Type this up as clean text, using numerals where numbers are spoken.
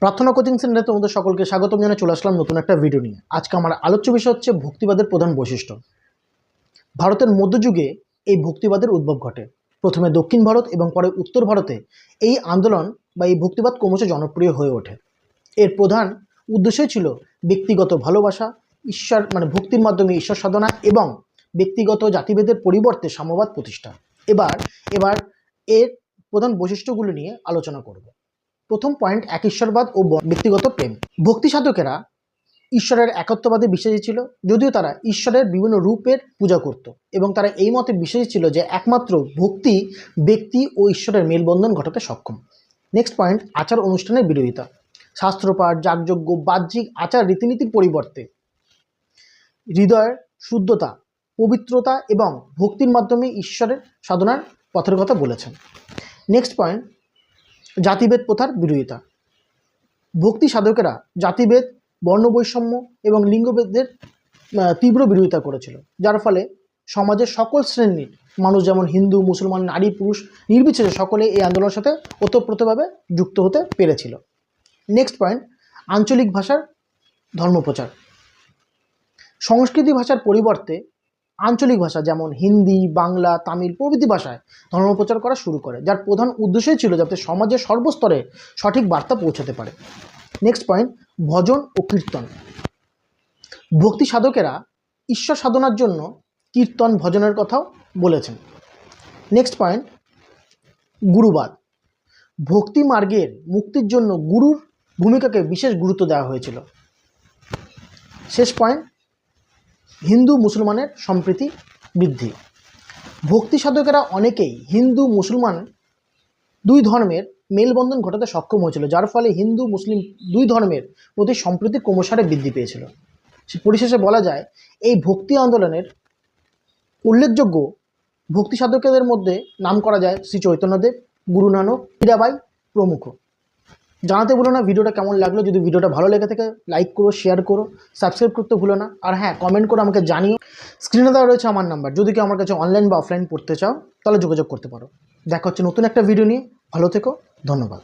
প্রার্থনা কোচিং সেন্টারে তোমাদের সকলকে স্বাগতম জানিয়ে চলে আসলাম নতুন একটা ভিডিও নিয়ে। আজকে আমার আলোচ্য বিষয় হচ্ছে ভক্তিবাদের প্রধান বৈশিষ্ট্য। ভারতের মধ্যযুগে এই ভক্তিবাদের উদ্ভব ঘটে। প্রথমে দক্ষিণ ভারত এবং পরে উত্তর ভারতে এই আন্দোলন বা এই ভক্তিবাদ ক্রমশ জনপ্রিয় হয়ে ওঠে। এর প্রধান উদ্দেশ্যই ছিল ব্যক্তিগত ভালোবাসা, ঈশ্বর ভক্তির মাধ্যমে ঈশ্বর সাধনা এবং ব্যক্তিগত জাতিভেদের পরিবর্তে সাম্যবাদ প্রতিষ্ঠা। এবার এর প্রধান বৈশিষ্ট্যগুলো নিয়ে আলোচনা করব। প্রথম পয়েন্ট, এক ঈশ্বরবাদ ও ব্যক্তিগত প্রেম। ভক্তি সাধকেরা ঈশ্বরের একত্ববাদে বিশ্বাসী ছিল, যদিও তারা ঈশ্বরের বিভিন্ন রূপের পূজা করত এবং তারা এই মতে বিশ্বাসী ছিল যে একমাত্র ভক্তি ব্যক্তি ও ঈশ্বরের মেলবন্ধন ঘটাতে সক্ষম। নেক্সট পয়েন্ট, আচার অনুষ্ঠানের বিরোধিতা। শাস্ত্রপাঠ, যাগযজ্ঞ, বাহ্যিক আচার রীতিনীতির পরিবর্তে হৃদয়ের শুদ্ধতা, পবিত্রতা এবং ভক্তির মাধ্যমে ঈশ্বরের সাধনার পথের কথা বলেছেন। নেক্সট পয়েন্ট, জাতিভেদ প্রথার বিরোধিতা। ভক্তি সাধকেরা জাতিভেদ, বর্ণবৈষম্য এবং লিঙ্গভেদের তীব্র বিরোধিতা করেছিল, যার ফলে সমাজের সকল শ্রেণীর মানুষ, যেমন হিন্দু, মুসলমান, নারী, পুরুষ নির্বিশেষে সকলে এই আন্দোলনের সাথে ওতপ্রোতভাবে যুক্ত হতে পেরেছিল। নেক্সট পয়েন্ট, আঞ্চলিক ভাষার ধর্মপ্রচার। সংস্কৃতি ভাষার পরিবর্তে আঞ্চলিক ভাষা যেমন হিন্দি, বাংলা, তামিল প্রভৃতি ভাষায় ধর্মপ্রচার করা শুরু করে, যার প্রধান উদ্দেশ্যই ছিল যাতে সমাজের সর্বস্তরে সঠিক বার্তা পৌঁছাতে পারে। নেক্সট পয়েন্ট, ভজন ও কীর্তন। ভক্তি সাধকেরা ঈশ্বর সাধনার জন্য কীর্তন, ভজনের কথাও বলেছেন। নেক্সট পয়েন্ট, গুরুবাদ। ভক্তি মার্গের মুক্তির জন্য গুরুর ভূমিকাকে বিশেষ গুরুত্ব দেওয়া হয়েছিল। শেষ পয়েন্ট, হিন্দু মুসলমানের সম্প্রীতি বৃদ্ধি। ভক্তি সাধকেরা অনেকেই হিন্দু মুসলমান দুই ধর্মের মেলবন্ধন ঘটাতে সক্ষম হয়েছিল, যার ফলে হিন্দু মুসলিম দুই ধর্মের প্রতি সম্প্রীতি ক্রমশারে বৃদ্ধি পেয়েছিল। পরিশেষে বলা যায়, এই ভক্তি আন্দোলনের উল্লেখযোগ্য ভক্তি সাধকদের মধ্যে নাম করা যায় শ্রী চৈতন্যদেব, গুরু নানক, মীরাবাই প্রমুখ। জানাতে ভুলো না ভিডিওটা কেমন লাগলো। যদি ভিডিওটা ভালো লেগে থাকে লাইক করো, শেয়ার করো, সাবস্ক্রাইব করতে ভুলো না। আর হ্যাঁ, কমেন্ট করে আমাকে জানিও। স্ক্রিনে দেওয়া রয়েছে আমার নাম্বার, যদি কেউ আমার কাছে অনলাইন বা অফলাইন পড়তে চাও তাহলে যোগাযোগ করতে পারো। দেখা হচ্ছে নতুন একটা ভিডিও নিয়ে। ভালো থেকো, ধন্যবাদ।